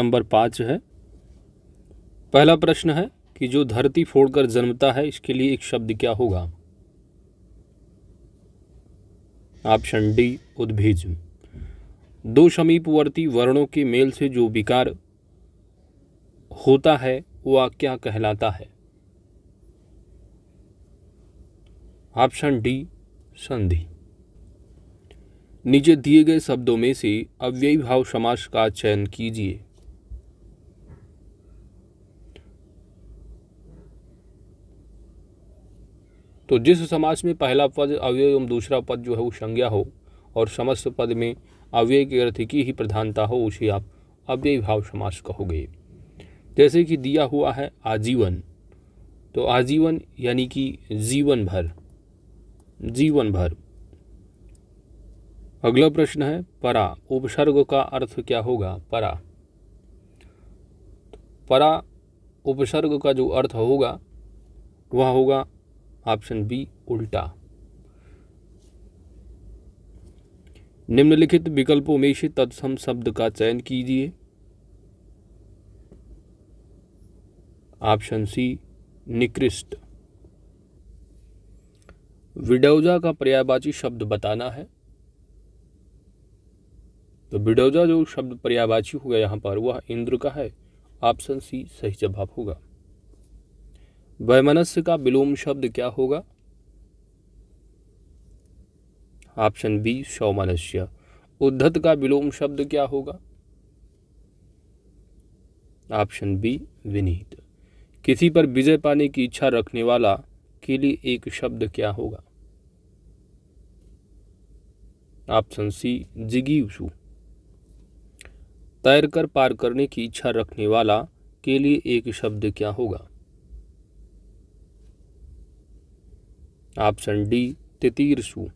Number 5 है। पहला प्रश्न है कि जो धरती फोड़कर जन्मता है इसके लिए एक शब्द क्या होगा? ऑप्शन डी उद्भिज। दो समीपवर्ती वर्णों के मेल से जो विकार होता है वह क्या कहलाता है? ऑप्शन डी संधि। नीचे दिए गए शब्दों में से अव्ययी भाव समास का चयन कीजिए। तो जिस समास में पहला पद अव्यय एवं दूसरा पद जो है वो संज्ञा हो और समस्त पद में अव्यय के अर्थ की ही प्रधानता हो उसे आप अव्ययी भाव समास कहोगे। जैसे कि दिया हुआ है आजीवन, तो आजीवन यानी कि जीवन भर, जीवन भर। अगला प्रश्न है परा, उपसर्ग का अर्थ क्या होगा? परा, परा उपसर्ग का जो अर्थ होगा वह होगा ऑप्शन बी उल्टा। निम्नलिखित विकल्पों में से तत्सम शब्द का चयन कीजिए। ऑप्शन सी निकृष्ट। विडौजा का पर्यायवाची शब्द बताना है। तो विडौजा जो शब्द पर्यायवाची होगा यहाँ पर वह इंद्र का है। ऑप्शन सी सही जवाब होगा। वैमनस्य का विलोम शब्द क्या होगा? Option B सौमनस्य। उद्धत का विलोम शब्द क्या होगा? ऑप्शन बी विनीत। किसी पर विजय पाने की इच्छा रखने वाला के लिए एक शब्द क्या होगा? ऑप्शन सी जिगीषु। तैरकर पार करने की इच्छा रखने वाला के लिए एक शब्द क्या होगा? Option D तितीर्षु।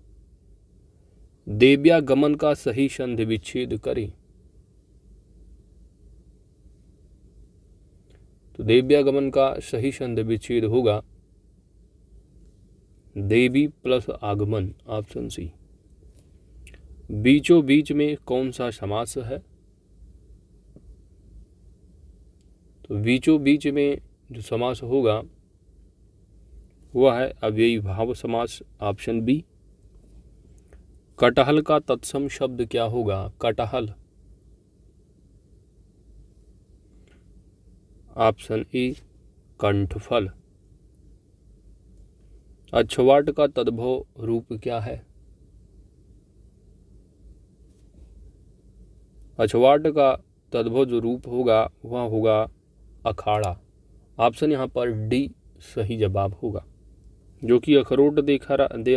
देव्यागमन का सही संधि विच्छेद करें। तो देव्यागमन का सही संधि विच्छेद होगा देवी प्लस आगमन। Option C. बीचों बीच में कौन सा समास है? तो बीचों बीच में जो समास होगा वह है अव्ययी भाव समास। Option B. कटहल का तत्सम शब्द क्या होगा? कटहल। Option A कंठफल। अच्छवाट का तद्भव रूप क्या है? अच्छवाट का तद्भव जो रूप होगा वह होगा अखाड़ा। ऑप्शन यहाँ पर डी सही जवाब होगा। जो कि अखरोट दे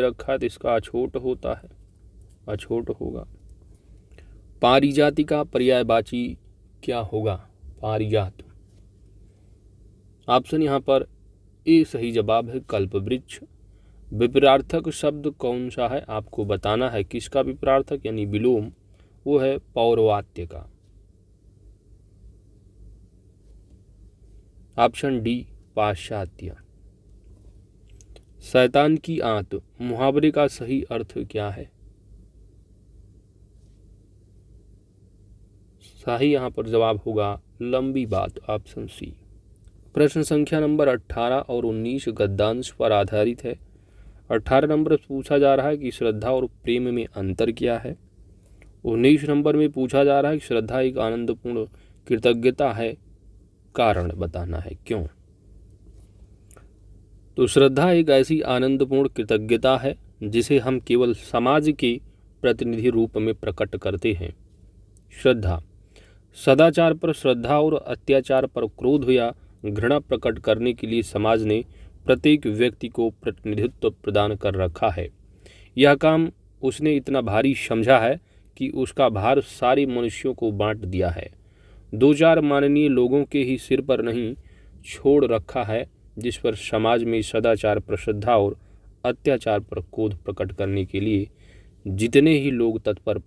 रखा है तो इसका अछोट होता है, अछोट होगा। पारिजाति का पर्यायवाची क्या होगा? पारिजात। ऑप्शन यहाँ पर ए सही जवाब है कल्पवृक्ष। विपरार्थक शब्द कौन सा है आपको बताना है। किसका विपरार्थक यानी विलोम? वो है पौर्वात्य का। ऑप्शन डी पाश्चात्य। शैतान की आंत मुहावरे का सही अर्थ क्या है? सही यहाँ पर जवाब होगा लंबी बात। Option C. प्रश्न संख्या नंबर 18 और 19 गद्यांश पर आधारित है। 18 नंबर पूछा जा रहा है कि श्रद्धा और प्रेम में अंतर क्या है। 19 नंबर में पूछा जा रहा है कि श्रद्धा एक आनंदपूर्ण कृतज्ञता है, कारण बताना है क्यों। तो श्रद्धा एक ऐसी आनंदपूर्ण कृतज्ञता है जिसे हम केवल समाज के प्रतिनिधि रूप में प्रकट करते हैं। श्रद्धा सदाचार पर श्रद्धा और अत्याचार पर क्रोध या घृणा प्रकट करने के लिए समाज ने प्रत्येक व्यक्ति को प्रतिनिधित्व प्रदान कर रखा है। यह काम उसने इतना भारी समझा है कि उसका भार सारे मनुष्यों को बांट दिया है। दो चार माननीय लोगों के ही सिर पर नहीं छोड़ रखा है, जिस पर समाज में सदाचार पर श्रद्धा और अत्याचार पर क्रोध प्रकट करने के लिए जितने ही लोग तत्पर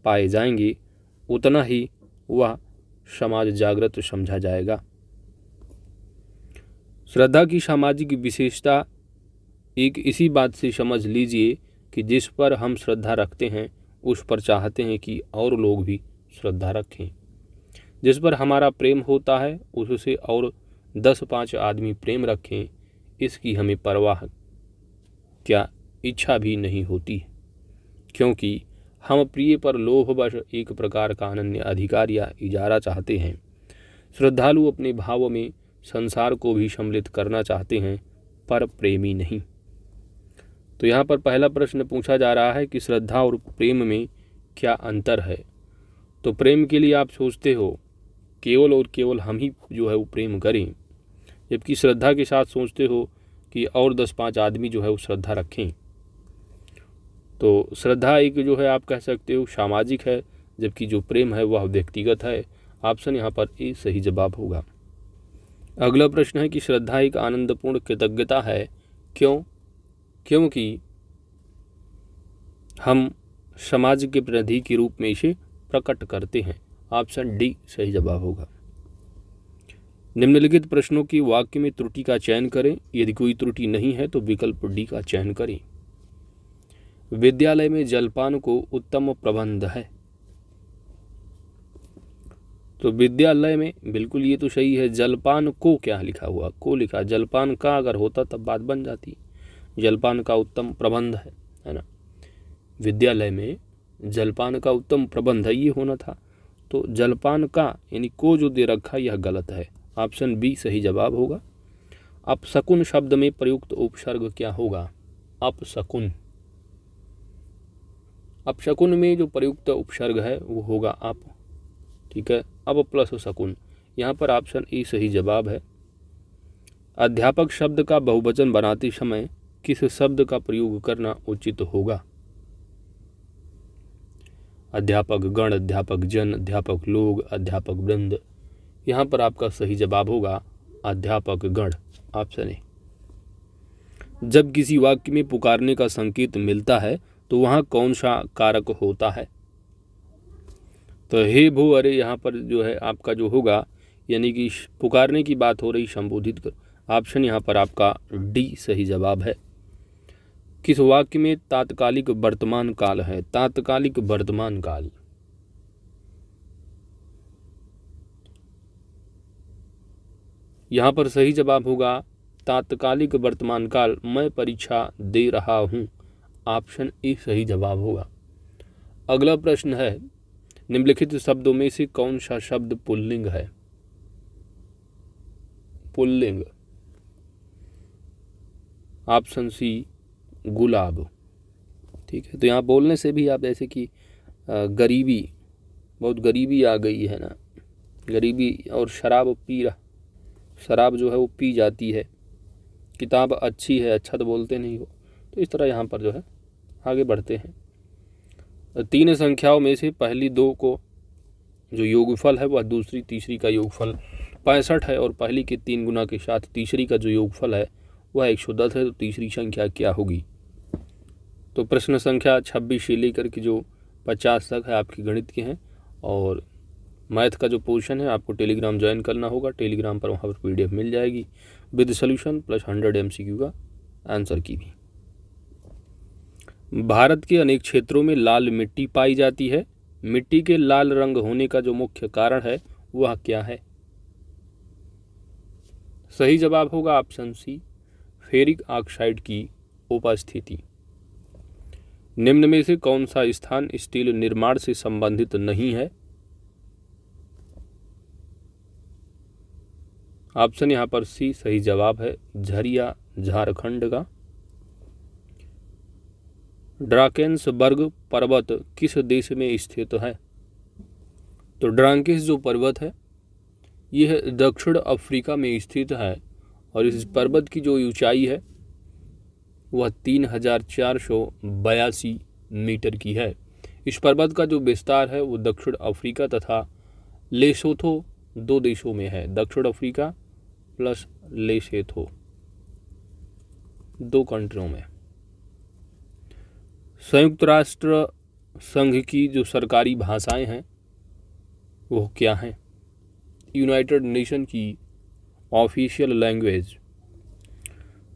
पाए जाएंगे उतना ही वह समाज जागृत समझा जाएगा। श्रद्धा की सामाजिक विशेषता एक इसी बात से समझ लीजिए कि जिस पर हम श्रद्धा रखते हैं उस पर चाहते हैं कि और लोग भी श्रद्धा रखें। जिस पर हमारा प्रेम होता है उससे और 10-5 आदमी प्रेम रखें, इसकी हमें परवाह क्या इच्छा भी नहीं होती, क्योंकि हम प्रिय पर लोभवश एक प्रकार का अनन्य अधिकार या इजारा चाहते हैं। श्रद्धालु अपने भावों में संसार को भी सम्मिलित करना चाहते हैं, पर प्रेमी नहीं। तो यहाँ पर पहला प्रश्न पूछा जा रहा है कि श्रद्धा और प्रेम में क्या अंतर है। तो प्रेम के लिए आप सोचते हो केवल और केवल हम ही जो है वो प्रेम करें, जबकि श्रद्धा के साथ सोचते हो कि और 10-5 आदमी जो है वो श्रद्धा रखें। तो श्रद्धा एक जो है आप कह सकते हो सामाजिक है, जबकि जो प्रेम है वह व्यक्तिगत है। ऑप्शन यहाँ पर ए सही जवाब होगा। अगला प्रश्न है कि श्रद्धा एक आनंदपूर्ण कृतज्ञता है, क्यों? क्योंकि हम समाज के प्रतिनिधि के रूप में इसे प्रकट करते हैं। ऑप्शन डी सही जवाब होगा। निम्नलिखित प्रश्नों की वाक्य में त्रुटि का चयन करें। यदि कोई त्रुटि नहीं है तो विकल्प डी का चयन करें। विद्यालय में जलपान को उत्तम प्रबंध है। तो विद्यालय में बिल्कुल ये तो सही है। जलपान को क्या लिखा हुआ, को लिखा, जलपान का अगर होता तब बात बन जाती। जलपान का उत्तम प्रबंध है ना। विद्यालय में जलपान का उत्तम प्रबंध है ये होना था। तो जलपान का यानी को जो दे रखा यह गलत है। ऑप्शन बी सही जवाब होगा। अपशकुन शब्द में प्रयुक्त उपसर्ग क्या होगा? अपशकुन। अपशकुन में जो प्रयुक्त उपसर्ग है वो होगा अप। ठीक है, अब प्लस शकुन। यहाँ पर ऑप्शन ए सही जवाब है। अध्यापक शब्द का बहुवचन बनाते समय किस शब्द का प्रयोग करना उचित होगा? अध्यापक गण, अध्यापक जन, अध्यापक लोग, अध्यापक वृंद। यहाँ पर आपका सही जवाब होगा अध्यापक गण। Option A. जब किसी वाक्य में पुकारने का संकेत मिलता है तो वहाँ कौन सा कारक होता है? तो हे भो अरे यहाँ पर जो है आपका जो होगा यानी कि पुकारने की बात हो रही, संबोधित कर। ऑप्शन यहाँ पर आपका डी सही जवाब है। किस वाक्य में तात्कालिक वर्तमान काल है? तात्कालिक वर्तमान काल। यहाँ पर सही जवाब होगा तात्कालिक वर्तमान काल। मैं परीक्षा दे रहा हूँ। ऑप्शन ए सही जवाब होगा। अगला प्रश्न है निम्नलिखित शब्दों में से कौन सा शब्द पुल्लिंग है? पुल्लिंग। ऑप्शन सी गुलाब। ठीक है, तो यहाँ बोलने से भी आप ऐसे कि गरीबी, बहुत गरीबी आ गई है ना, गरीबी। और शराब पी रहा, शराब जो है वो पी जाती है। किताब अच्छी है, अच्छा तो बोलते नहीं हो। तो इस तरह यहाँ पर जो है आगे बढ़ते हैं। 3 संख्याओं में से पहली 2 को जो योगफल है वह दूसरी तीसरी का योगफल 65 है, और पहली के 3 गुना के साथ तीसरी का जो योगफल है वह 110 है। तो तीसरी संख्या क्या होगी? तो प्रश्न संख्या 26 से लेकर के जो 50 तक है आपकी गणित के हैं, और मैथ का जो पोर्शन है आपको टेलीग्राम ज्वाइन करना होगा। टेलीग्राम पर वहाँ पर PDF मिल जाएगी विद सोल्यूशन प्लस 100 MCQ का आंसर की भी। भारत के अनेक क्षेत्रों में लाल मिट्टी पाई जाती है। मिट्टी के लाल रंग होने का जो मुख्य कारण है वह क्या है? सही जवाब होगा ऑप्शन सी फेरिक ऑक्साइड की उपस्थिति। निम्न में से कौन सा स्थान स्टील निर्माण से संबंधित नहीं है? ऑप्शन यहाँ पर सी सही जवाब है, झरिया झारखंड का। ड्राकेंसबर्ग पर्वत किस देश में स्थित है? तो ड्राकेंस जो पर्वत है यह दक्षिण अफ्रीका में स्थित है, और इस पर्वत की जो ऊंचाई है वह 3482 मीटर की है। इस पर्वत का जो विस्तार है वो दक्षिण अफ्रीका तथा लेसोथो 2 देशों में है। दक्षिण अफ्रीका प्लस लेसोथो 2 कंट्रियों में। संयुक्त राष्ट्र संघ की जो सरकारी भाषाएं हैं वो क्या हैं? यूनाइटेड नेशन की ऑफिशियल लैंग्वेज।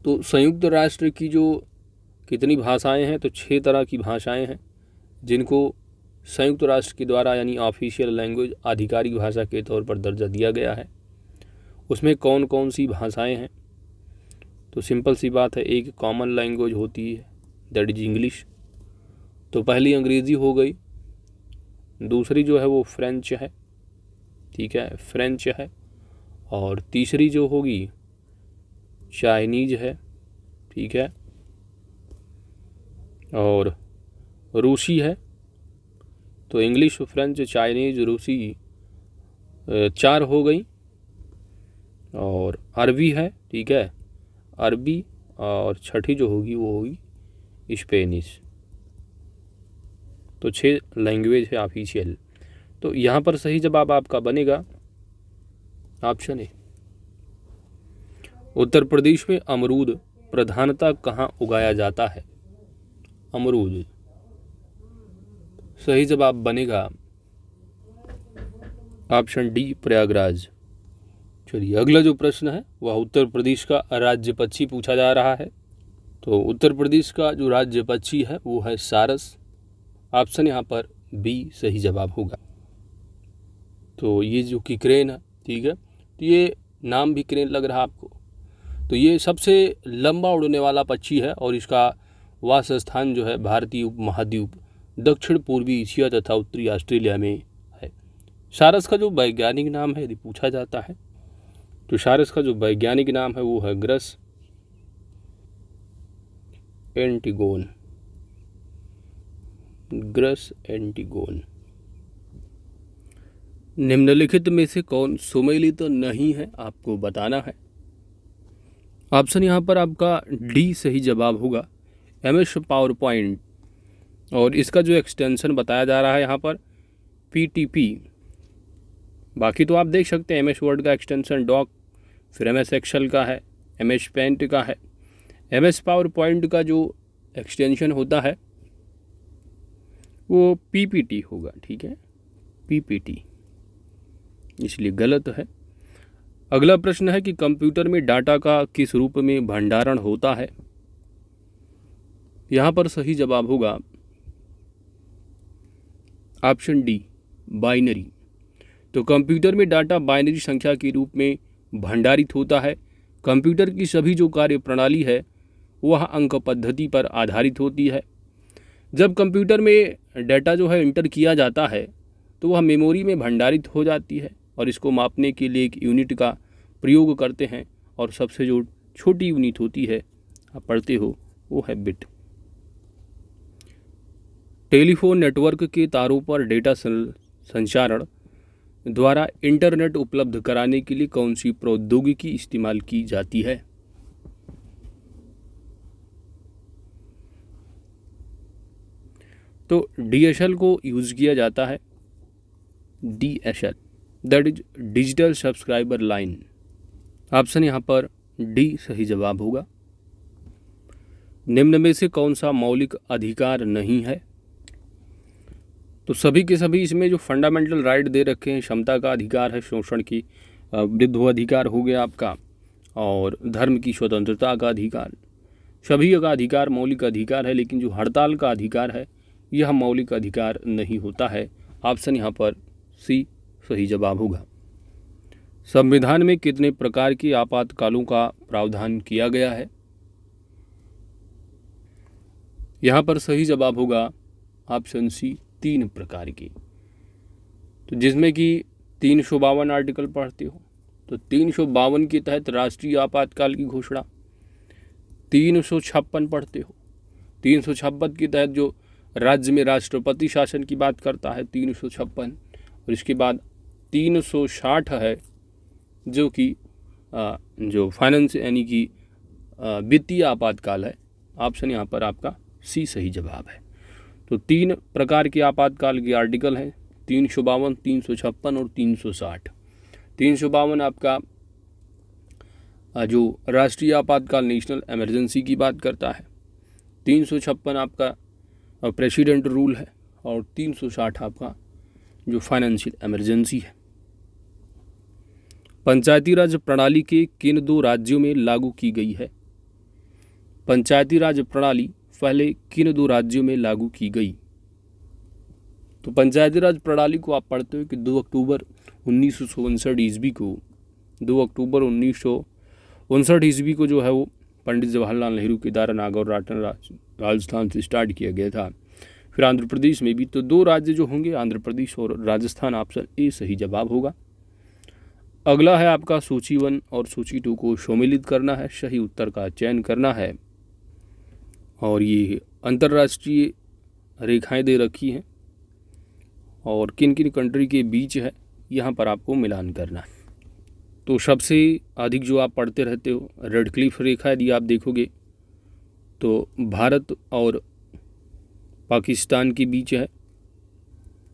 तो संयुक्त राष्ट्र की जो कितनी भाषाएं हैं? तो 6 तरह की भाषाएं हैं जिनको संयुक्त राष्ट्र के द्वारा यानी ऑफिशियल लैंग्वेज आधिकारिक भाषा के तौर पर दर्जा दिया गया है, उसमें कौन कौन सी भाषाएं हैं? तो सिंपल सी बात है, एक कॉमन लैंग्वेज होती है दैट इज इंग्लिश। तो पहली अंग्रेज़ी हो गई, दूसरी जो है वो फ्रेंच है, ठीक है, फ्रेंच है, और तीसरी जो होगी चाइनीज है, ठीक है, और रूसी है। तो इंग्लिश, फ्रेंच, चाइनीज, रूसी 4 हो गई, और अरबी है, ठीक है, अरबी, और छठी जो होगी वो होगी स्पेनिश। तो 6 लैंग्वेज है ऑफिशियल। तो यहाँ पर सही जवाब आपका बनेगा ऑप्शन ए। उत्तर प्रदेश में अमरूद प्रधानतः कहाँ उगाया जाता है? अमरूद, सही जवाब बनेगा ऑप्शन डी, प्रयागराज। चलिए अगला जो प्रश्न है वह उत्तर प्रदेश का राज्य पक्षी पूछा जा रहा है। तो उत्तर प्रदेश का जो राज्य पक्षी है वो है सारस। ऑप्शन यहाँ पर बी सही जवाब होगा। तो ये जो कि क्रेन है, ठीक है, तो ये नाम भी क्रेन लग रहा है आपको। तो ये सबसे लंबा उड़ने वाला पक्षी है और इसका वास स्थान जो है भारतीय उपमहाद्वीप, दक्षिण पूर्वी एशिया तथा उत्तरी ऑस्ट्रेलिया में है। सारस का जो वैज्ञानिक नाम है यदि पूछा जाता है तो सारस का जो वैज्ञानिक नाम है वो है ग्रस एंटिगोन। ग्रस एंटिगोन। निम्नलिखित में से कौन सुमेलित नहीं है, आपको बताना है। ऑप्शन यहाँ पर आपका डी सही जवाब होगा, MS पावर पॉइंट। और इसका जो एक्सटेंशन बताया जा रहा है यहाँ पर PTP। बाकी तो आप देख सकते हैं MS वर्ड का एक्सटेंशन डॉक, फिर MS एक्सेल का है, MS पेंट का है। MS पावर पॉइंट का जो एक्सटेंशन होता है वो PPT होगा, ठीक है, PPT, इसलिए गलत है। अगला प्रश्न है कि कंप्यूटर में डाटा का किस रूप में भंडारण होता है? यहाँ पर सही जवाब होगा ऑप्शन डी, बाइनरी। तो कंप्यूटर में डाटा बाइनरी संख्या के रूप में भंडारित होता है। कंप्यूटर की सभी जो कार्य प्रणाली है वह अंक पद्धति पर आधारित होती है। जब कंप्यूटर में डाटा जो है इंटर किया जाता है तो वह मेमोरी में भंडारित हो जाती है और इसको मापने के लिए एक यूनिट का प्रयोग करते हैं और सबसे जो छोटी यूनिट होती है आप पढ़ते हो वो है बिट। टेलीफोन नेटवर्क के तारों पर डेटा संचारण द्वारा इंटरनेट उपलब्ध कराने के लिए कौन सी प्रौद्योगिकी इस्तेमाल की जाती है? तो DSL को यूज़ किया जाता है, DSL that is digital subscriber line. Option यहाँ पर डी सही जवाब होगा। निम्न में से कौन सा मौलिक अधिकार नहीं है? तो सभी के सभी इसमें जो फंडामेंटल राइट दे रखे हैं, क्षमता का अधिकार है, शोषण की विरुद्ध अधिकार हो गया आपका, और धर्म की स्वतंत्रता का अधिकार, सभी का अधिकार मौलिक अधिकार है। लेकिन जो हड़ताल का अधिकार है यह मौलिक अधिकार नहीं होता है। ऑप्शन यहाँ पर सी सही जवाब होगा। संविधान में कितने प्रकार के आपातकालों का प्रावधान किया गया है? यहाँ पर सही जवाब होगा ऑप्शन सी, 3 प्रकार की। तो जिसमें कि 352 आर्टिकल पढ़ते हो तो 352 के तहत राष्ट्रीय आपातकाल की घोषणा, 356 पढ़ते हो, 356 के तहत जो राज्य में राष्ट्रपति शासन की बात करता है 356, और इसके बाद 360 है जो कि जो फाइनेंस यानी कि वित्तीय आपातकाल है। ऑप्शन यहाँ पर आपका सी सही जवाब है। तो 3 प्रकार के आपातकाल के आर्टिकल हैं, 352, 356 और 360। 352 आपका जो राष्ट्रीय आपातकाल नेशनल इमरजेंसी की बात करता है, 356 आपका प्रेसिडेंट रूल है, और 360 आपका जो फाइनेंशियल इमरजेंसी है। पंचायती राज प्रणाली के किन 2 राज्यों में लागू की गई है? पंचायती राज प्रणाली पहले किन 2 राज्यों में लागू की गई? तो पंचायती राज प्रणाली को आप पढ़ते हो कि 2 अक्टूबर 1959 ईस्वी को 2 अक्टूबर 1959 ईस्वी को जो है वो पंडित जवाहरलाल नेहरू के द्वारा नागौर राजस्थान से स्टार्ट किया गया था। फिर आंध्र प्रदेश में भी तो 2 राज्य जो होंगे आंध्र प्रदेश और राजस्थान, ऑप्शन ए सही जवाब होगा। अगला है आपका सूची 1 और सूची 2 को सम्मिलित करना है, सही उत्तर का चयन करना है। और ये अंतर्राष्ट्रीय रेखाएं दे रखी हैं और किन किन कंट्री के बीच है यहाँ पर आपको मिलान करना है। तो सबसे अधिक जो आप पढ़ते रहते हो रेड क्लिफ रेखा यदि आप देखोगे तो भारत और पाकिस्तान के बीच है।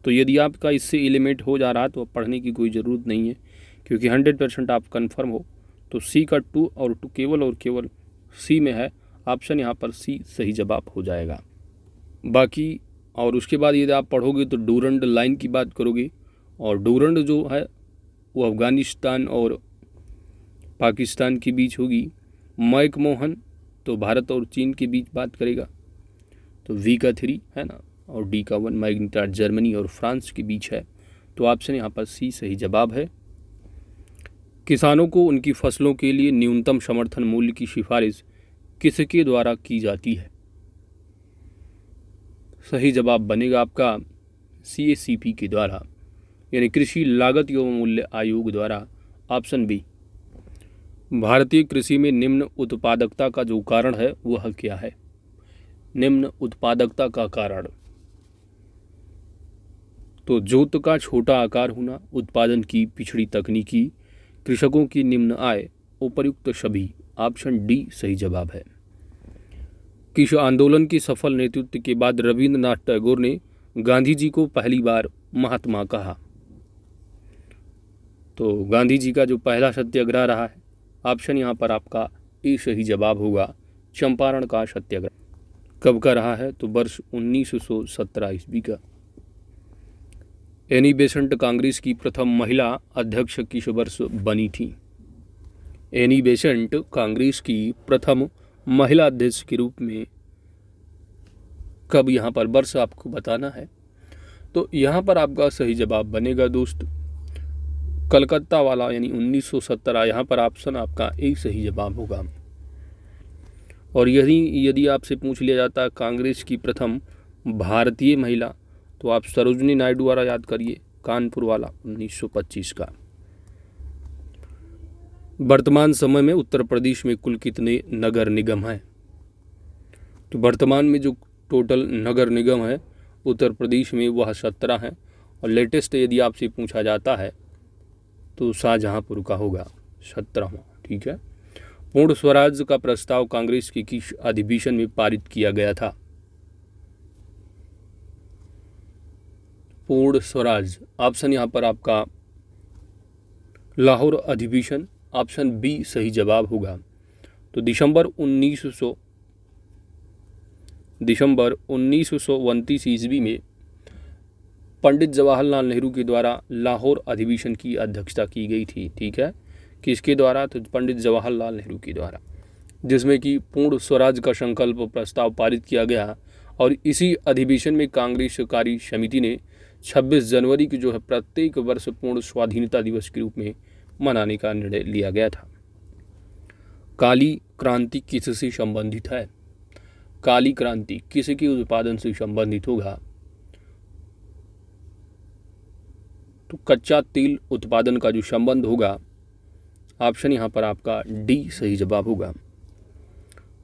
तो यदि आपका इससे एलिमेंट हो जा रहा है तो पढ़ने की कोई ज़रूरत नहीं है, क्योंकि 100% आप कंफर्म हो। तो सी का 2 और 2 केवल और केवल सी में है, ऑप्शन यहाँ पर सी सही जवाब हो जाएगा। बाकी और उसके बाद यदि आप पढ़ोगे तो डूरंड लाइन की बात करोगे, और डूरंड जो है वो अफ़गानिस्तान और पाकिस्तान के बीच होगी। मैकमोहन तो भारत और चीन के बीच बात करेगा, तो वी का 3 है ना, और डी का 1 मैग्नीटार जर्मनी और फ्रांस के बीच है। तो ऑप्शन यहाँ पर सी सही जवाब है। किसानों को उनकी फसलों के लिए न्यूनतम समर्थन मूल्य की सिफारिश किसके द्वारा की जाती है? सही जवाब बनेगा आपका CACP के द्वारा, यानी कृषि लागत एवं मूल्य आयोग द्वारा, ऑप्शन बी। भारतीय कृषि में निम्न उत्पादकता का जो कारण है वह क्या है? निम्न उत्पादकता का कारण तो जोत का छोटा आकार होना, उत्पादन की पिछड़ी तकनीकी, कृषकों की निम्न आय, उपर्युक्त सभी, ऑप्शन डी सही जवाब है। किस आंदोलन के सफल नेतृत्व के बाद रविंद्रनाथ टैगोर ने गांधी जी को पहली बार महात्मा कहा? तो गांधी जी का जो पहला सत्याग्रह रहा है, ऑप्शन यहाँ पर आपका ए सही जवाब होगा, चंपारण का सत्याग्रह। कब का रहा है? तो वर्ष 1917 ईस्वी का। एनी बेसेंट कांग्रेस की प्रथम महिला अध्यक्ष किस वर्ष बनी थी? एनी बेसेंट कांग्रेस की प्रथम महिला अध्यक्ष के रूप में कब, यहाँ पर वर्ष आपको बताना है। तो यहाँ पर आपका सही जवाब बनेगा दोस्त कलकत्ता वाला, यानी 1917। यहाँ पर ऑप्शन आपका ए सही जवाब होगा। और यदि आपसे पूछ लिया जाता है कांग्रेस की प्रथम भारतीय महिला, तो आप सरोजनी नायडू वाला याद करिए, कानपुर वाला 1925 का। वर्तमान समय में उत्तर प्रदेश में कुल कितने नगर निगम हैं? तो वर्तमान में जो टोटल नगर निगम है उत्तर प्रदेश में वह 17 हैं, और लेटेस्ट यदि आपसे पूछा जाता है तो शाहजहांपुर का होगा 17वां। ठीक है। पूर्ण स्वराज का प्रस्ताव कांग्रेस के किस अधिवेशन में पारित किया गया था? पूर्ण स्वराज, ऑप्शन यहाँ पर आपका लाहौर अधिवेशन, ऑप्शन बी सही जवाब होगा। तो दिसंबर 1929 ईस्वी में पंडित जवाहरलाल नेहरू के द्वारा लाहौर अधिवेशन की अध्यक्षता की गई थी। ठीक है, किसके द्वारा? तो पंडित जवाहरलाल नेहरू के द्वारा, जिसमें कि पूर्ण स्वराज का संकल्प प्रस्ताव पारित किया गया। और इसी अधिवेशन में कांग्रेस कार्य समिति ने 26 जनवरी की जो है प्रत्येक वर्ष पूर्ण स्वाधीनता दिवस के रूप में मनाने का निर्णय लिया गया था। काली क्रांति किससे संबंधित है? काली क्रांति किसके उत्पादन से संबंधित होगा? तो कच्चा तेल उत्पादन का जो संबंध होगा, ऑप्शन यहाँ पर आपका डी सही जवाब होगा।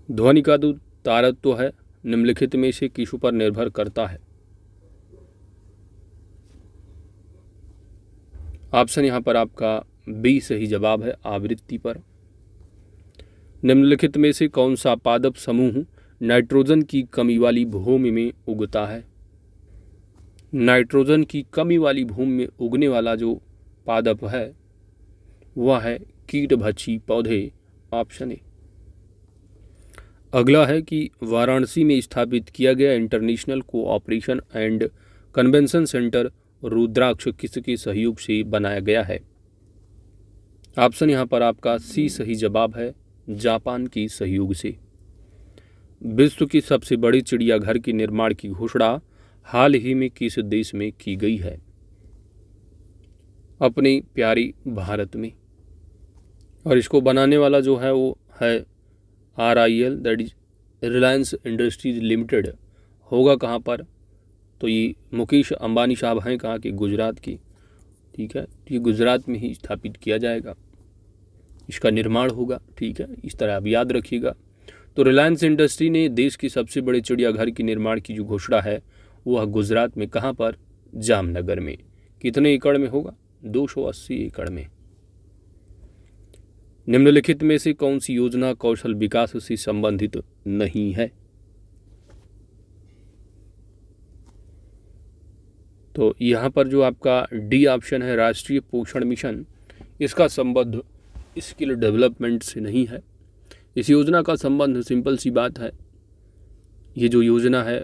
ध्वनि का जो तारत्व है निम्नलिखित में से किस पर निर्भर करता है? ऑप्शन यहाँ पर आपका बी सही जवाब है, आवृत्ति पर। निम्नलिखित में से कौन सा पादप समूह नाइट्रोजन की कमी वाली भूमि में उगता है? नाइट्रोजन की कमी वाली भूमि में उगने वाला जो पादप है वह है कीटभक्षी पौधे, ऑप्शन ए। अगला है कि वाराणसी में स्थापित किया गया international cooperation and convention centre Rudraksh किसके सहयोग से बनाया गया है? ऑप्शन यहाँ पर आपका सी सही जवाब है, जापान के सहयोग से। विश्व की सबसे बड़ी चिड़ियाघर के निर्माण की घोषणा हाल ही में किस देश में की गई है? अपनी प्यारी भारत में। और इसको बनाने वाला जो है वो है RIL, that is Reliance industries limited. होगा कहाँ पर? तो ये मुकेश अंबानी साहब हैं कहाँ के? गुजरात की। ठीक है, ये गुजरात में ही स्थापित किया जाएगा, इसका निर्माण होगा। ठीक है, इस तरह आप याद रखिएगा। तो रिलायंस इंडस्ट्री ने देश के सबसे बड़े चिड़ियाघर के निर्माण की जो घोषणा है वह गुजरात में, कहाँ पर? जामनगर में। कितने एकड़ में होगा? 280 एकड़ में। निम्नलिखित में से कौन सी योजना कौशल विकास से संबंधित नहीं है? तो यहाँ पर जो आपका डी ऑप्शन है, राष्ट्रीय पोषण मिशन, इसका संबंध स्किल डेवलपमेंट से नहीं है। इस योजना का संबंध सिंपल सी बात है, ये जो योजना है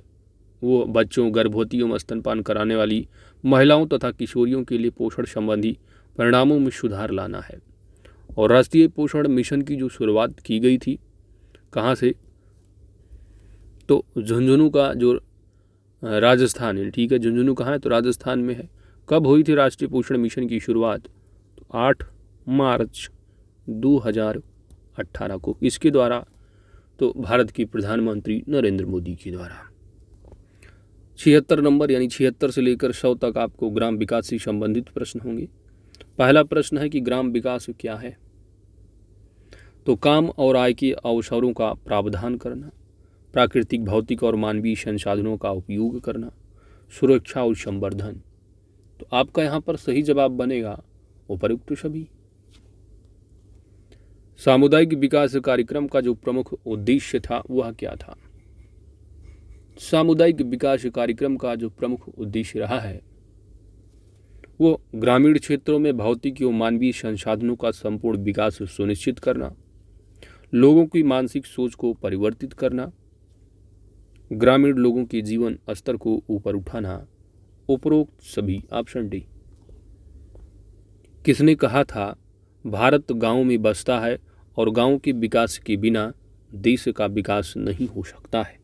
वो बच्चों, गर्भवतियों में स्तनपान कराने वाली महिलाओं तथा किशोरियों के लिए पोषण संबंधी परिणामों में सुधार लाना है। और राष्ट्रीय पोषण मिशन की जो शुरुआत की गई थी कहाँ से? तो झुंझुनू का जो राजस्थान है। ठीक है, झुंझुनू कहाँ है? तो राजस्थान में है। कब हुई थी राष्ट्रीय पोषण मिशन की शुरुआत? तो 8 मार्च 2018 को, इसके द्वारा, तो भारत के प्रधानमंत्री नरेंद्र मोदी के द्वारा। 76 नंबर यानी 76 से लेकर 100 तक आपको ग्राम विकास से संबंधित प्रश्न होंगे। पहला प्रश्न है कि ग्राम विकास क्या है? तो काम और आय के अवसरों का प्रावधान करना, प्राकृतिक, भौतिक और मानवीय संसाधनों का उपयोग करना, सुरक्षा और संवर्धन। तो आपका यहाँ पर सही जवाब बनेगा उपयुक्त सभी। सामुदायिक विकास कार्यक्रम का जो प्रमुख उद्देश्य था वह क्या था? सामुदायिक विकास कार्यक्रम का जो प्रमुख उद्देश्य रहा है वो ग्रामीण क्षेत्रों में भौतिक एवं मानवीय संसाधनों का संपूर्ण विकास सुनिश्चित करना, लोगों की मानसिक सोच को परिवर्तित करना, ग्रामीण लोगों के जीवन स्तर को ऊपर उठाना। उपरोक्त सभी। Option D. किसने कहा था भारत गांव में बसता है और गांव के विकास के बिना देश का विकास नहीं हो सकता है?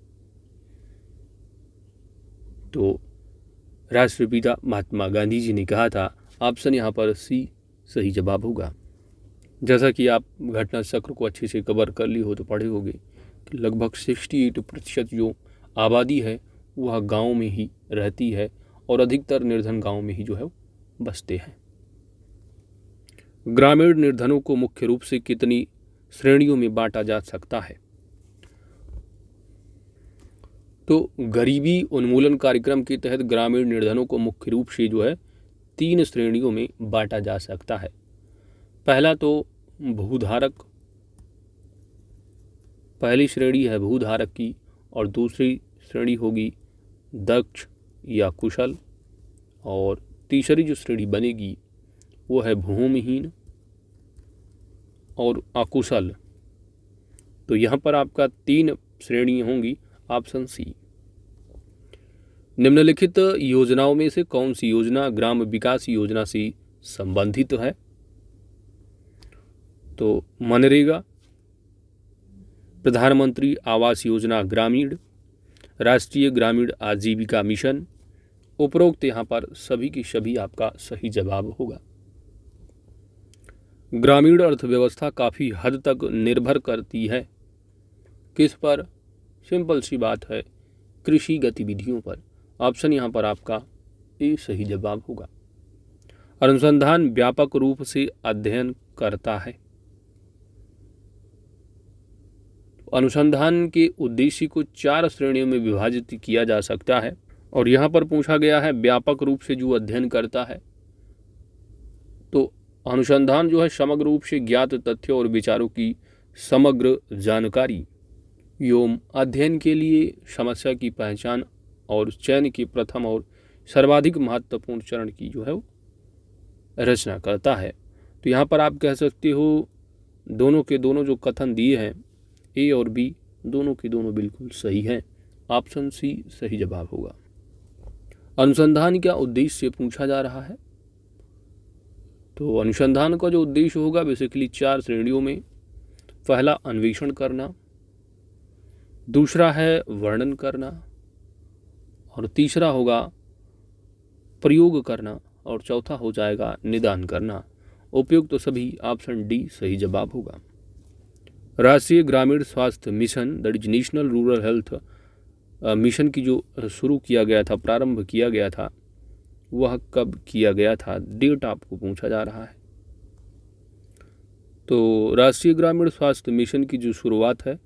तो राष्ट्रपिता महात्मा गांधी जी ने कहा था। ऑप्शन यहाँ पर सी सही जवाब होगा। जैसा कि आप घटना चक्र को अच्छे से कवर कर ली हो तो पढ़े होंगे कि लगभग 68% जो आबादी है वह गांव में ही रहती है और अधिकतर निर्धन गांव में ही जो है बसते हैं। ग्रामीण निर्धनों को मुख्य रूप से कितनी श्रेणियों में बांटा जा सकता है? तो गरीबी उन्मूलन कार्यक्रम के तहत ग्रामीण निर्धनों को मुख्य रूप से जो है 3 श्रेणियों में बांटा जा सकता है। पहला तो भूधारक, पहली श्रेणी है भूधारक की, और दूसरी श्रेणी होगी दक्ष या कुशल, और तीसरी जो श्रेणी बनेगी वो है भूमिहीन और अकुशल। तो यहाँ पर आपका 3 श्रेणी होंगी। Option C. निम्नलिखित योजनाओं में से कौन सी योजना ग्राम विकास योजना से संबंधित है? तो मनरेगा, प्रधानमंत्री आवास योजना ग्रामीण, राष्ट्रीय ग्रामीण आजीविका मिशन। उपरोक्त यहाँ पर सभी की सभी आपका सही जवाब होगा। ग्रामीण अर्थव्यवस्था काफ़ी हद तक निर्भर करती है किस पर? सिंपल सी बात है, कृषि गतिविधियों पर। ऑप्शन यहाँ पर आपका ए सही जवाब होगा। अनुसंधान व्यापक रूप से अध्ययन करता है। अनुसंधान के उद्देश्य को 4 श्रेणियों में विभाजित किया जा सकता है और यहाँ पर पूछा गया है व्यापक रूप से जो अध्ययन करता है। तो अनुसंधान जो है समग्र रूप से ज्ञात तथ्यों और विचारों की समग्र जानकारी एवं अध्ययन के लिए समस्या की पहचान और चयन के प्रथम और सर्वाधिक महत्वपूर्ण चरण की जो है वो रचना करता है। तो यहाँ पर आप कह सकते हो दोनों के दोनों जो कथन दिए हैं ए और बी दोनों के दोनों बिल्कुल सही हैं। ऑप्शन सी सही जवाब होगा। अनुसंधान क्या उद्देश्य पूछा जा रहा है? तो अनुसंधान का जो उद्देश्य होगा बेसिकली 4 श्रेणियों में। पहला अन्वेषण करना, दूसरा है वर्णन करना, और तीसरा होगा प्रयोग करना और चौथा हो जाएगा निदान करना। उपयुक्त तो सभी ऑप्शन डी सही जवाब होगा। राष्ट्रीय ग्रामीण स्वास्थ्य mission that is national rural health mission की जो शुरू किया गया था, प्रारंभ किया गया था, वह कब किया गया था, डेट आपको पूछा जा रहा है। तो राष्ट्रीय ग्रामीण स्वास्थ्य मिशन की जो शुरुआत है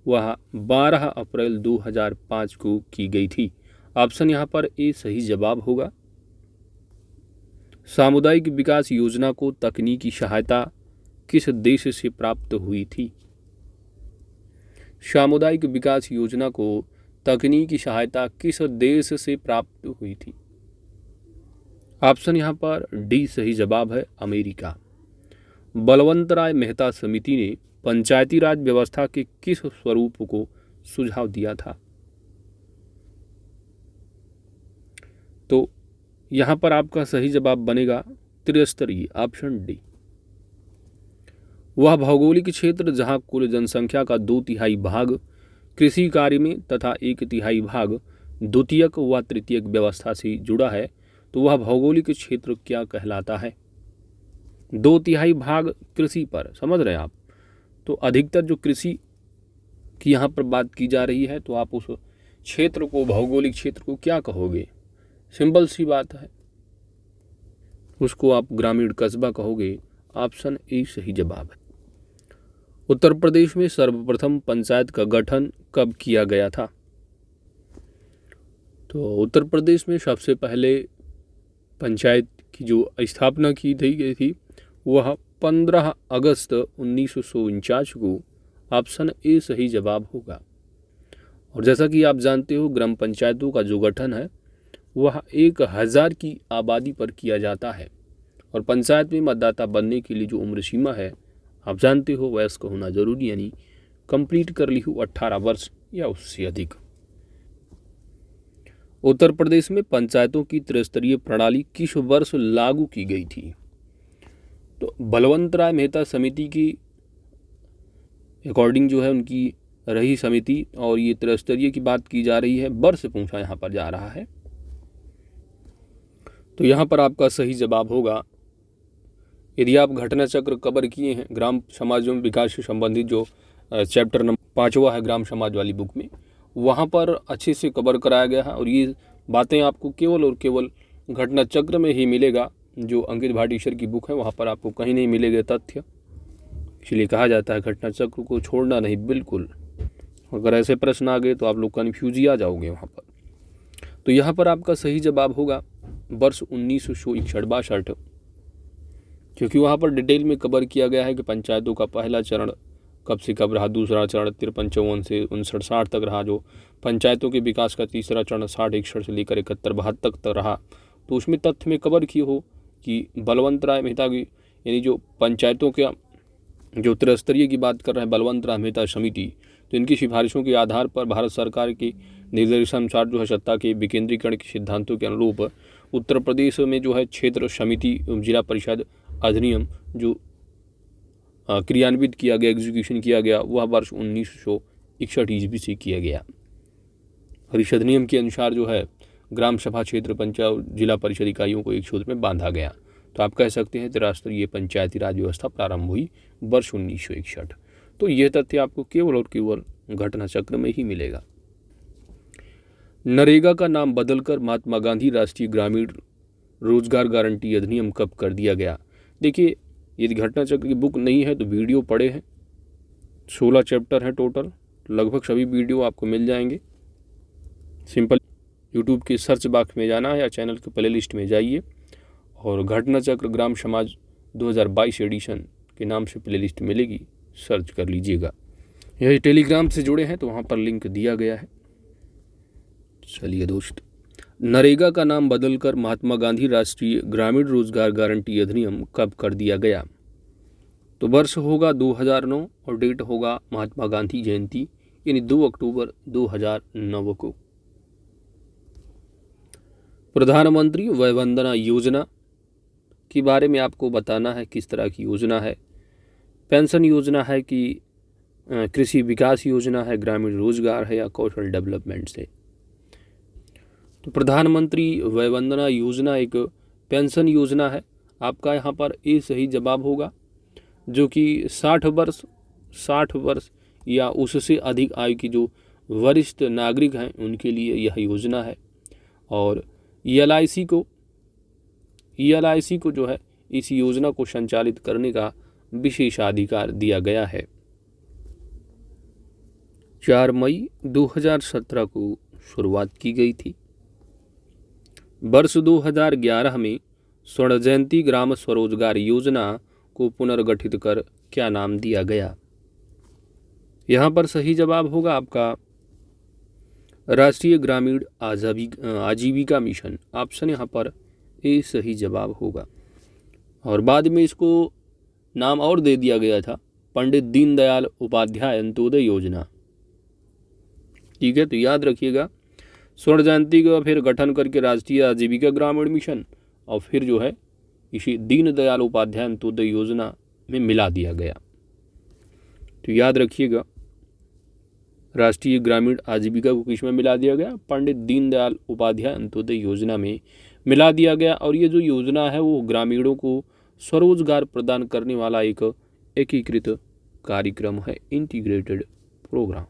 वह 12 अप्रैल 2005 को की गई थी। ऑप्शन यहाँ पर ए सही जवाब होगा। सामुदायिक विकास योजना को तकनीकी सहायता किस देश से प्राप्त हुई थी? सामुदायिक विकास योजना को तकनीकी सहायता किस देश से प्राप्त हुई थी? ऑप्शन यहाँ पर डी सही जवाब है, अमेरिका। बलवंतराय मेहता समिति ने पंचायती राज व्यवस्था के किस स्वरूप को सुझाव दिया था? तो यहाँ पर आपका सही जवाब बनेगा त्रिस्तरीय, ऑप्शन डी। वह भौगोलिक क्षेत्र जहाँ कुल जनसंख्या का 2/3 भाग कृषि कार्य में तथा 1/3 भाग द्वितीयक व तृतीयक व्यवस्था से जुड़ा है, तो वह भौगोलिक क्षेत्र क्या कहलाता है? 2/3 भाग कृषि पर, समझ रहे हैं आप? तो अधिकतर जो कृषि की यहाँ पर बात की जा रही है, तो आप उस क्षेत्र को, भौगोलिक क्षेत्र को क्या कहोगे? सिंपल सी बात है, उसको आप ग्रामीण कस्बा कहोगे। ऑप्शन ए सही जवाब है। उत्तर प्रदेश में सर्वप्रथम पंचायत का गठन कब किया गया था? तो उत्तर प्रदेश में सबसे पहले पंचायत की जो स्थापना की गई थी वह 15 अगस्त 1949 को। ऑप्शन ए सही जवाब होगा। और जैसा कि आप जानते हो, ग्राम पंचायतों का जो गठन है वह 1000 की आबादी पर किया जाता है, और पंचायत में मतदाता बनने के लिए जो उम्र सीमा है, आप जानते हो, वयस्क होना जरूरी, यानी कंप्लीट कर ली हो 18 वर्ष या उससे अधिक। उत्तर प्रदेश में पंचायतों की त्रिस्तरीय प्रणाली किस वर्ष लागू की गई थी? तो बलवंतराय मेहता समिति की अकॉर्डिंग जो है उनकी रही समिति, और ये त्रिस्तरीय की बात की जा रही है, वर्ष पूछा यहाँ पर जा रहा है। तो यहाँ पर आपका सही जवाब होगा, यदि आप घटना चक्र कवर किए हैं ग्राम समाज एवं विकास से संबंधित, जो चैप्टर नंबर 5वां है ग्राम समाज वाली बुक में, वहाँ पर अच्छे से कवर कराया गया है। और ये बातें आपको केवल और केवल घटना चक्र में ही मिलेगा, जो अंकित भाटीसर की बुक है वहाँ पर आपको कहीं नहीं मिलेगा तथ्य। इसलिए कहा जाता है घटना चक्र को छोड़ना नहीं, बिल्कुल। अगर ऐसे प्रश्न आ गए तो आप लोग कन्फ्यूज ही आ जाओगे वहाँ पर। तो यहाँ पर आपका सही जवाब होगा वर्ष 1961-62, क्योंकि वहाँ पर डिटेल में कवर किया गया है कि पंचायतों का पहला चरण कब से कब रहा, दूसरा चरण 53-54 से 59-60 तक रहा, जो पंचायतों के विकास का तीसरा चरण 60-61 से लेकर 71-72 तक रहा। तो उसमें तथ्य में कवर किए हो कि बलवंतराय मेहता की, यानी जो पंचायतों के जो त्रिस्तरीय की बात कर रहे हैं बलवंतराय मेहता समिति, तो इनकी सिफारिशों के आधार पर भारत सरकार के निर्देशानुसार जो है सत्ता के विकेंद्रीकरण के सिद्धांतों के अनुरूप उत्तर प्रदेश में जो है क्षेत्र समिति जिला परिषद अधिनियम जो क्रियान्वित किया गया, एग्जीक्यूशन किया गया, वह वर्ष 1961 ईस्वी से किया गया। और इस अधिनियम के अनुसार जो है ग्राम सभा क्षेत्र पंचायत जिला परिषद इकाइयों को एक सूत्र में बांधा गया। तो आप कह सकते हैं राष्ट्रीय पंचायती राज व्यवस्था प्रारंभ हुई वर्ष 1961। तो यह तथ्य आपको केवल और केवल घटना चक्र में ही मिलेगा। नरेगा का नाम बदलकर महात्मा गांधी राष्ट्रीय ग्रामीण रोजगार गारंटी अधिनियम कब कर दिया गया? देखिए, यदि घटना चक्र की बुक नहीं है तो वीडियो पड़े हैं, 16 चैप्टर हैं टोटल, लगभग सभी वीडियो आपको मिल जाएंगे। सिंपल यूट्यूब के सर्च बॉक्स में जाना है या चैनल के प्लेलिस्ट में जाइए और घटना चक्र ग्राम समाज 2022 एडिशन के नाम से प्लेलिस्ट मिलेगी, सर्च कर लीजिएगा। यह टेलीग्राम से जुड़े हैं तो वहाँ पर लिंक दिया गया है। चलिए दोस्त, नरेगा का नाम बदलकर महात्मा गांधी राष्ट्रीय ग्रामीण रोजगार गारंटी अधिनियम कब कर दिया गया? तो वर्ष होगा 2009 और डेट होगा महात्मा गांधी जयंती, यानी 2 अक्टूबर 2009 को। प्रधानमंत्री वय वंदना योजना के बारे में आपको बताना है, किस तरह की योजना है। पेंशन योजना है कि कृषि विकास योजना है, ग्रामीण रोजगार है या कौशल डेवलपमेंट से। तो प्रधानमंत्री वय वंदना योजना एक पेंशन योजना है। आपका यहाँ पर ए सही जवाब होगा, जो कि 60 वर्ष या उससे अधिक आयु की जो वरिष्ठ नागरिक हैं उनके लिए यह योजना है। और ELIC को जो है इस योजना को संचालित करने का विशेषाधिकार दिया गया है। 4 मई 2017 को शुरुआत की गई थी। वर्ष 2011 में स्वर्ण जयंती ग्राम स्वरोजगार योजना को पुनर्गठित कर क्या नाम दिया गया? यहाँ पर सही जवाब होगा आपका राष्ट्रीय ग्रामीण आजीविका मिशन। ऑप्शन यहाँ पर ए सही जवाब होगा। और बाद में इसको नाम और दे दिया गया था, पंडित दीनदयाल उपाध्याय अंत्योदय योजना। ठीक है, तो याद रखिएगा, स्वर्ण जयंती का फिर गठन करके राष्ट्रीय आजीविका ग्रामीण मिशन और फिर जो है इसी दीनदयाल उपाध्याय अंत्योदय योजना में मिला दिया गया। तो याद रखिएगा, राष्ट्रीय ग्रामीण आजीविका को किस में मिला दिया गया? पंडित दीनदयाल उपाध्याय अंत्योदय योजना में मिला दिया गया। और ये जो योजना है वो ग्रामीणों को स्वरोजगार प्रदान करने वाला एक एकीकृत कार्यक्रम है, इंटीग्रेटेड प्रोग्राम।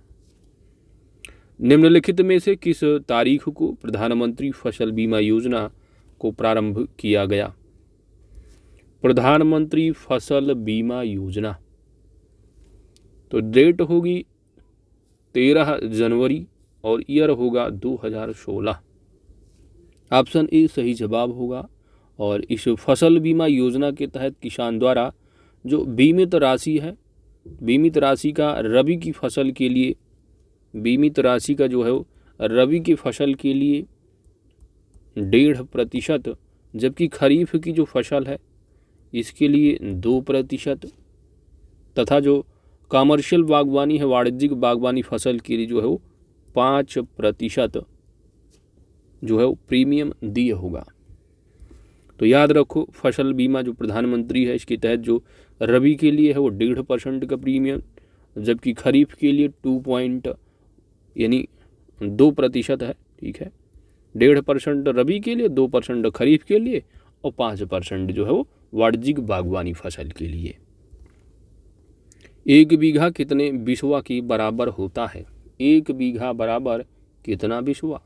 निम्नलिखित में से किस तारीख को प्रधानमंत्री फसल बीमा योजना को प्रारंभ किया गया? प्रधानमंत्री फसल बीमा योजना, तो डेट होगी 13 जनवरी और ईयर होगा 2016। ऑप्शन ए सही जवाब होगा। और इस फसल बीमा योजना के तहत किसान द्वारा जो बीमित राशि है, बीमित राशि का रबी की फसल के लिए, बीमित राशि का जो है वो रबी की फसल के लिए 1.5%, जबकि खरीफ की जो फसल है इसके लिए 2%, तथा जो कमर्शियल बागवानी है, वाणिज्यिक बागवानी फसल के लिए जो है वो 5% जो है वो प्रीमियम दिए होगा। तो याद रखो, फसल बीमा जो प्रधानमंत्री है इसके तहत जो रबी के लिए है वो 1.5% का प्रीमियम, जबकि खरीफ के लिए 2% है। ठीक है, 1.5% रबी के लिए, 2% खरीफ के लिए और 5% जो है वो वाणिज्यिक बागवानी फसल के लिए। 1 बीघा कितने बिस्वा के बराबर होता है? 1 बीघा बराबर कितना बिस्वा?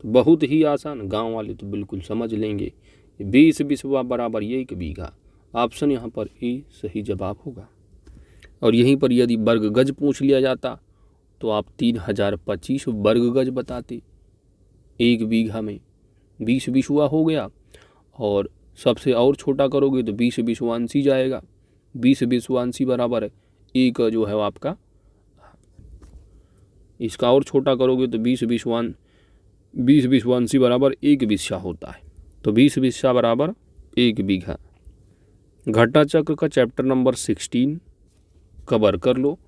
तो बहुत ही आसान, गांव वाले तो बिल्कुल समझ लेंगे। 20 बिस्वा बराबर 1 बीघा। ऑप्शन यहाँ पर ए सही जवाब होगा। और यहीं पर यदि वर्ग गज पूछ लिया जाता तो आप 3025 वर्ग गज बताते। 1 बीघा में 20 बिस्वा हो गया, और सबसे और छोटा करोगे तो 20 बिस्वांशी जाएगा। 20 बिस्वांशी बराबर 1 जो है आपका, इसका और छोटा करोगे तो 20 बिस्वांशी बराबर 1 बिस्सा होता है। तो 20 बिस्सा बराबर 1 बीघा। घटा चक्र का चैप्टर नंबर 16 कवर कर लो,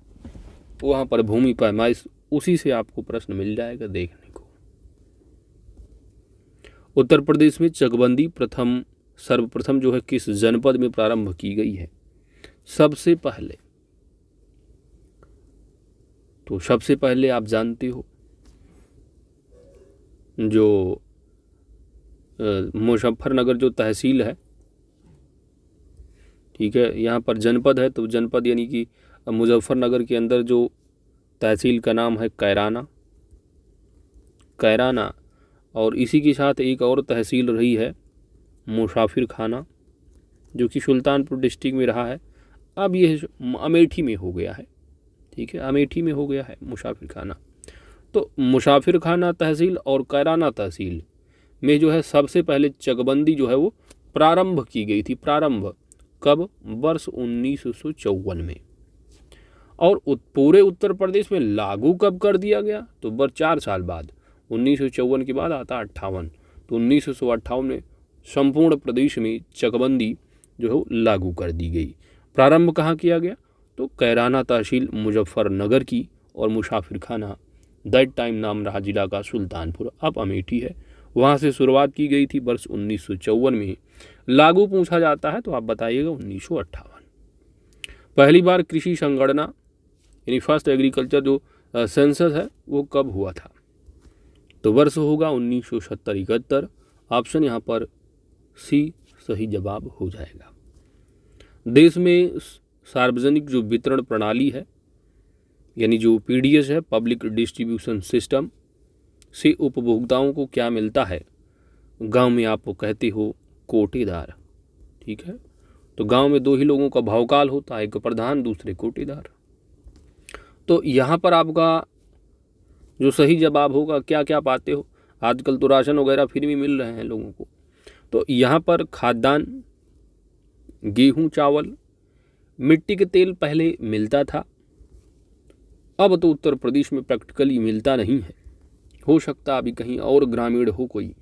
वहाँ पर भूमि पैमाइश, उसी से आपको प्रश्न मिल जाएगा देखने को। उत्तर प्रदेश में चकबंदी सर्वप्रथम जो है किस जनपद में प्रारंभ की गई है? सबसे पहले, तो सबसे पहले आप जानते हो जो मुजफ्फरनगर जो तहसील है, ठीक है, यहाँ पर जनपद है, तो जनपद यानी कि मुजफ्फरनगर के अंदर जो तहसील का नाम है कैराना, और इसी के साथ एक और तहसील रही है मुसाफिर खाना, जो कि सुल्तानपुर डिस्ट्रिक्ट में रहा है। अब यह अमेठी में हो गया है। ठीक है, अमेठी में हो गया है मुसाफिर खाना। तो मुसाफिर खाना तहसील और कैराना तहसील में जो है सबसे पहले चकबंदी जो है वो प्रारंभ की गई थी। प्रारंभ कब? वर्ष 1954 में। और पूरे उत्तर प्रदेश में लागू कब कर दिया गया? तो वर्ष 4 साल बाद, 1954 के बाद आता 58, तो 1958 में संपूर्ण प्रदेश में चकबंदी जो है वो लागू कर दी गई। प्रारंभ कहाँ किया गया? तो कैराना तहसील मुजफ्फरनगर की, और मुसाफिर खाना दैट टाइम नाम रहा जिला का सुल्तानपुर, अब अमेठी है, वहाँ से शुरुआत की गई थी वर्ष 1954 में। लागू पूछा जाता है तो आप बताइएगा 1958। पहली बार कृषि संगणना यानी फर्स्ट एग्रीकल्चर जो सेंसस है वो कब हुआ था? तो वर्ष होगा 1970-71। ऑप्शन यहाँ पर सी सही जवाब हो जाएगा। देश में सार्वजनिक जो वितरण प्रणाली है यानी जो पीडीएस है, पब्लिक डिस्ट्रीब्यूशन सिस्टम, से उपभोक्ताओं को क्या मिलता है? गांव में आप कहते हो कोटेदार, ठीक है। तो गांव में दो ही लोगों का भावकाल होता है, एक प्रधान दूसरे कोटेदार। तो यहाँ पर आपका जो सही जवाब होगा, क्या क्या पाते हो? आजकल तो राशन वगैरह फ्री में मिल रहे हैं लोगों को। तो यहाँ पर खाद्यान्न, गेहूँ, चावल, मिट्टी के तेल पहले मिलता था, अब तो उत्तर प्रदेश में प्रैक्टिकली मिलता नहीं है। हो सकता अभी कहीं और ग्रामीण हो कोई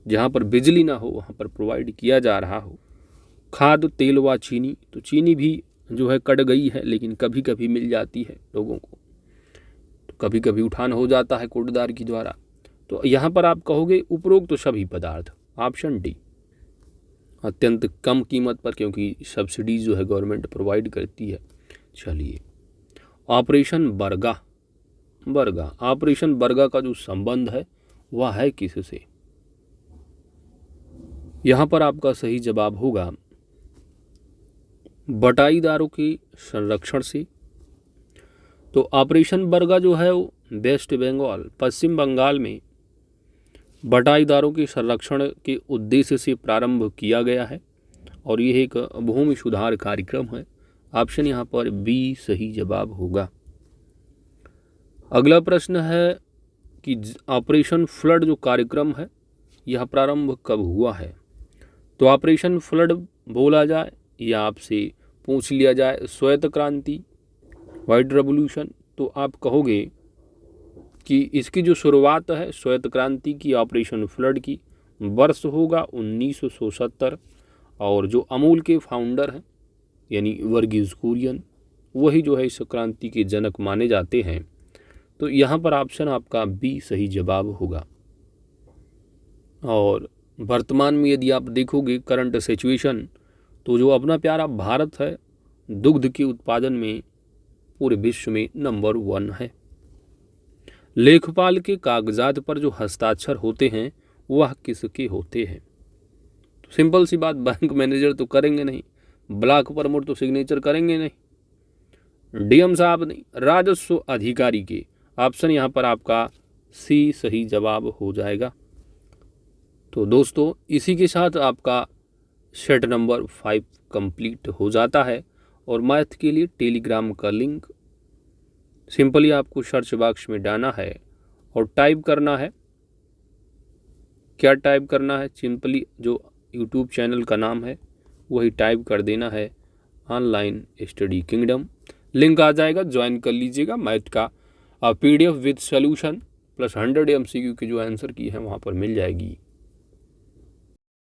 जहाँ पर बिजली ना हो, वहाँ पर प्रोवाइड किया जा रहा हो। खाद, तेल व चीनी, तो चीनी भी जो है कट गई है, लेकिन कभी कभी मिल जाती है लोगों को, तो कभी कभी उठान हो जाता है कोटदार की द्वारा। तो यहाँ पर आप कहोगे उपरोक्त तो सभी पदार्थ, ऑप्शन डी, अत्यंत कम कीमत पर, क्योंकि सब्सिडीज जो है गवर्नमेंट प्रोवाइड करती है। चलिए, ऑपरेशन बरगा, ऑपरेशन बरगा का जो संबंध है वह है किससे? यहाँ पर आपका सही जवाब होगा बटाईदारों के संरक्षण से। तो ऑपरेशन बरगा जो है वो वेस्ट बंगाल, पश्चिम बंगाल में बटाईदारों के संरक्षण के उद्देश्य से प्रारंभ किया गया है और यह एक भूमि सुधार कार्यक्रम है। ऑप्शन यहाँ पर बी सही जवाब होगा। अगला प्रश्न है कि ऑपरेशन फ्लड जो कार्यक्रम है यह प्रारंभ कब हुआ है? तो ऑपरेशन फ्लड बोला जाए या आपसे पूछ लिया जाए श्वेत क्रांति, वाइट रेवोल्यूशन, तो आप कहोगे कि इसकी जो शुरुआत है श्वेत क्रांति की, ऑपरेशन फ्लड की, वर्ष होगा 1970 और जो अमूल के फाउंडर हैं यानी वर्गीज कुरियन, वही जो है इस क्रांति के जनक माने जाते हैं। तो यहाँ पर ऑप्शन आपका बी सही जवाब होगा। और वर्तमान में यदि आप देखोगे करंट सिचुएशन, तो जो अपना प्यारा भारत है दुग्ध के उत्पादन में पूरे विश्व में नंबर 1 है। लेखपाल के कागजात पर जो हस्ताक्षर होते हैं वह किसके होते हैं? तो सिंपल सी बात, बैंक मैनेजर तो करेंगे नहीं, ब्लॉक प्रमोटर तो सिग्नेचर करेंगे नहीं, डीएम साहब नहीं, राजस्व अधिकारी के। ऑप्शन यहाँ पर आपका सी सही जवाब हो जाएगा। तो दोस्तों इसी के साथ आपका सेट नंबर 5 कंप्लीट हो जाता है। और मैथ के लिए टेलीग्राम का लिंक सिंपली आपको सर्च बॉक्स में डालना है और टाइप करना है। क्या टाइप करना है? सिंपली जो यूट्यूब चैनल का नाम है वही टाइप कर देना है, ऑनलाइन स्टडी किंगडम। लिंक आ जाएगा, ज्वाइन कर लीजिएगा। मैथ का PDF with solution plus 100 MCQ की जो आंसर की है वहाँ पर मिल जाएगी।